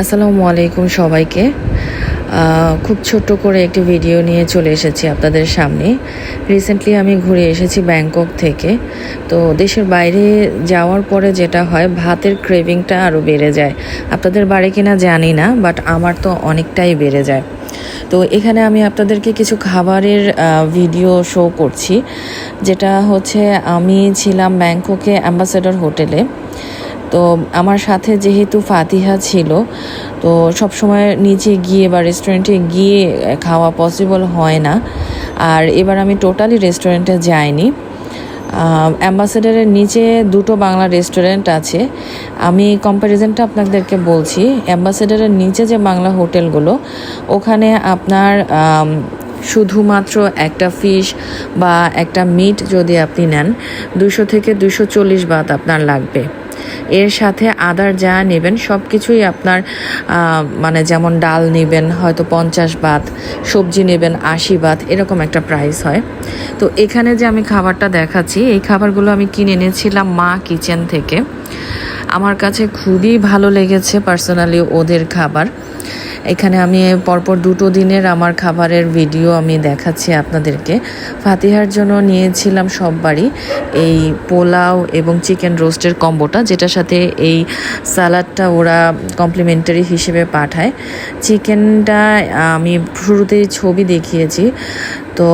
আসসালামু আলাইকুম সবাইকে। খুব ছোট্ট করে একটি ভিডিও নিয়ে চলে এসেছি আপনাদের সামনে। রিসেন্টলি আমি ঘুরে এসেছি ব্যাংকক থেকে। তো দেশের বাইরে যাওয়ার পরে যেটা হয়, ভাতের ক্রেভিংটা আরও বেড়ে যায়। আপনাদের বাড়ি কিনা জানি না, বাট আমার তো অনেকটাই বেড়ে যায়। তো এখানে আমি আপনাদেরকে কিছু খাবারের ভিডিও শো করছি, যেটা হচ্ছে আমি ছিলাম ব্যাংককে অ্যাম্বাসেডর হোটেলে। তো আমার সাথে যেহেতু ফাতিহা ছিল, তো সবসময় নিচে গিয়ে বা রেস্টুরেন্টে গিয়ে খাওয়া পসিবল হয় না। আর এবার আমি টোটালি রেস্টুরেন্টে যাইনি। অ্যাম্বাসেডারের নিচে দুটো বাংলা রেস্টুরেন্ট আছে। আমি কম্প্যারিজনটা আপনাদেরকে বলছি। অ্যাম্বাসেডারের নিচে যে বাংলা হোটেলগুলো, ওখানে আপনার শুধুমাত্র একটা ফিশ বা একটা মিট যদি আপনি নেন, 200 থেকে 240 বাত আপনার লাগবে। এর সাথে আদার যা নেবেন সব কিছুই আপনার মানে যেমন ডাল নেবেন হয়তো 50 বাত, সবজি নেবেন 80 বাত, এরকম একটা প্রাইস হয়। তো এখানে যে আমি খাবারটা দেখাচ্ছি, এই খাবারগুলো আমি কিনে এনেছিলাম মা কিচেন থেকে। আমার কাছে খুবই ভালো লেগেছে পার্সোনালি ওদের খাবার। এখানে আমি পরপর 2 দিনের আমার খাবারের ভিডিও আমি দেখাচ্ছি আপনাদেরকে। ফাতিহার জন্য নিয়েছিলাম সববারই এই পোলাও এবং চিকেন রোস্টের কম্বোটা, যেটার সাথে এই স্যালাডটা ওরা কমপ্লিমেন্টারি হিসেবে পাঠায়। চিকেনটা আমি শুরুতেই ছবি দেখিয়েছি। তো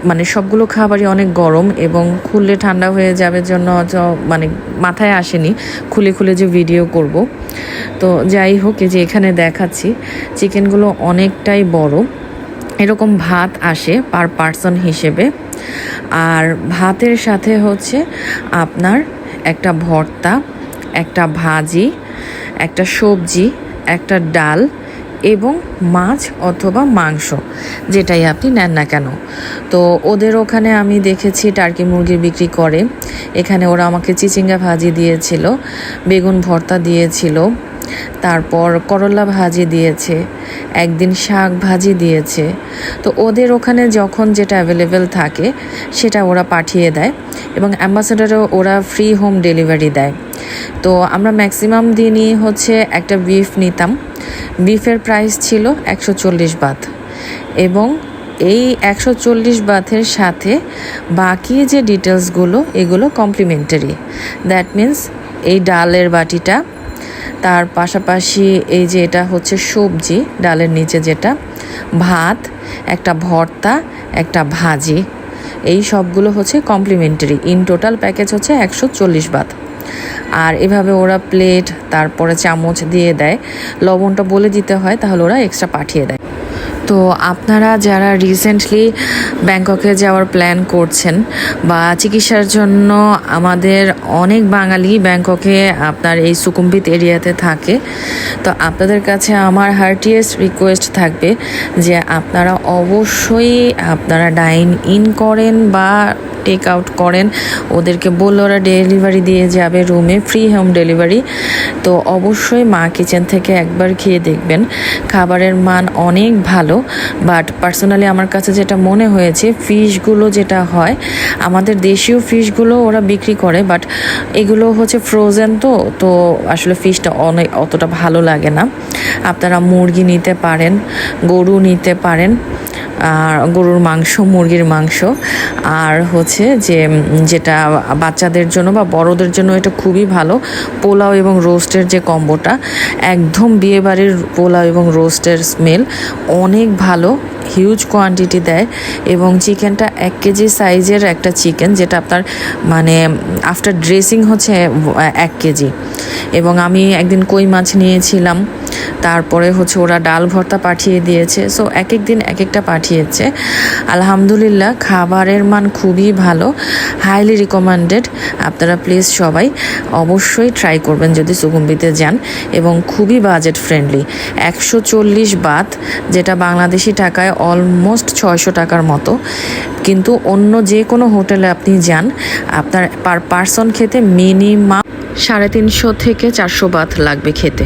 মানে সবগুলো খাবারই অনেক গরম এবং খুললে ঠান্ডা হয়ে যাবে জন্য মানে মাথায় আসেনি খুলে খুলে যে ভিডিও করব। তো যাই হোক, এই যে এখানে দেখাচ্ছি চিকেনগুলো অনেকটাই বড়। এরকম ভাত আসে পার পার্সন হিসেবে। আর ভাতের সাথে হচ্ছে আপনার একটা ভর্তা, একটা ভাজি, একটা সবজি, একটা ডাল এবং মাছ অথবা মাংস, যেটাই আপনি নেন না কেন। তো ওদের ওখানে আমি দেখেছি টার্কি মুরগি বিক্রি করে। এখানে ওরা আমাকে চিচিঙ্গা ভাজি দিয়েছিল, বেগুন ভর্তা দিয়েছিল, তারপর করলা ভাজি দিয়েছে, একদিন শাক ভাজি দিয়েছে। তো ওদের ওখানে যখন যেটা অ্যাভেলেবেল থাকে সেটা ওরা পাঠিয়ে দেয় এবং অ্যাম্বাসেডারও ওরা ফ্রি হোম ডেলিভারি দেয়। তো আমরা ম্যাক্সিমাম দিনই হচ্ছে একটা বিফ নিতাম। বিফের প্রাইস ছিল 140 বাত এবং এই 140 বাথের সাথে বাকি যে ডিটেলসগুলো এগুলো কমপ্লিমেন্টারি। দ্যাট মিন্স এই ডালের বাটিটা, তার পাশাপাশি এই যে এটা হচ্ছে সবজি ডালের নিচে যেটা, ভাত, একটা ভর্তা, একটা ভাজি, এই সবগুলো হচ্ছে কমপ্লিমেন্টারি। ইন টোটাল প্যাকেজ হচ্ছে 140 বাত। আর এভাবে ওরা প্লেট তারপরে চামচ দিয়ে দেয়। লবণটা বলে দিতে হয়, তাহলে ওরা এক্সট্রা পাঠিয়ে দেয়। তো আপনারা যারা রিসেন্টলি ব্যাংককে যাওয়ার প্ল্যান করছেন বা চিকিৎসার জন্য, আমাদের অনেক বাঙালি ব্যাংককে আপনার এই সুকুম্বিত এরিয়াতে থাকে। তো আপনাদের কাছে আমার হার্টিয়েস্ট রিকোয়েস্ট থাকবে যে আপনারা অবশ্যই আপনারা ডাইন ইন করেন বা টেক আউট করেন। ওদেরকে বললে ওরা ডেলিভারি দিয়ে যাবে রুমে, ফ্রি হোম ডেলিভারি। তো অবশ্যই মা কিচেন থেকে একবার খেয়ে দেখবেন, খাবারের মান অনেক ভালো। বাট পার্সোনালি আমার কাছে যেটা মনে হয়েছে, ফিশগুলো যেটা হয়, আমাদের দেশীয় ফিশগুলো ওরা বিক্রি করে, বাট এগুলো হচ্ছে ফ্রোজেন। তো আসলে ফিশটা অতটা ভালো লাগে না। আপনারা মুরগি নিতে পারেন, গরু নিতে পারেন, আর গরুর মাংস, মুরগির মাংস। আর হচ্ছে যে যেটা বাচ্চাদের জন্য বা বড়দের জন্য এটা খুবই ভালো, পোলাও এবং রোস্টের যে কম্বোটা, একদম বিয়েবাড়ির পোলাও এবং রোস্টের স্মেল, অনেক ভালো। হিউজ কোয়ান্টিটি দেয় এবং চিকেনটা 1 কেজি সাইজের একটা চিকেন, যেটা আপনার মানে আফটার ড্রেসিং হচ্ছে 1 কেজি। এবং আমি একদিন কই মাছ নিয়েছিলাম, তারপরে হচ্ছে ওরা ডাল ভর্তা পাঠিয়ে দিয়েছে। সো এক এক দিন এক একটা পাঠিয়েছে। আলহামদুলিল্লাহ, খাবারের মান খুবই ভালো, হাইলি রিকমেন্ডেড। আপনারা প্লিজ সবাই অবশ্যই ট্রাই করবেন যদি সুকুম্বিতে যান, এবং খুবই বাজেট ফ্রেন্ডলি। 140 বাত, যেটা বাংলাদেশি টাকায় অলমোস্ট 600 টাকার মতো। কিন্তু অন্য যে কোনো হোটেলে আপনি যান, আপনার পার পার্সন খেতে মিনিমাম 350 থেকে 400 বাত লাগবে খেতে।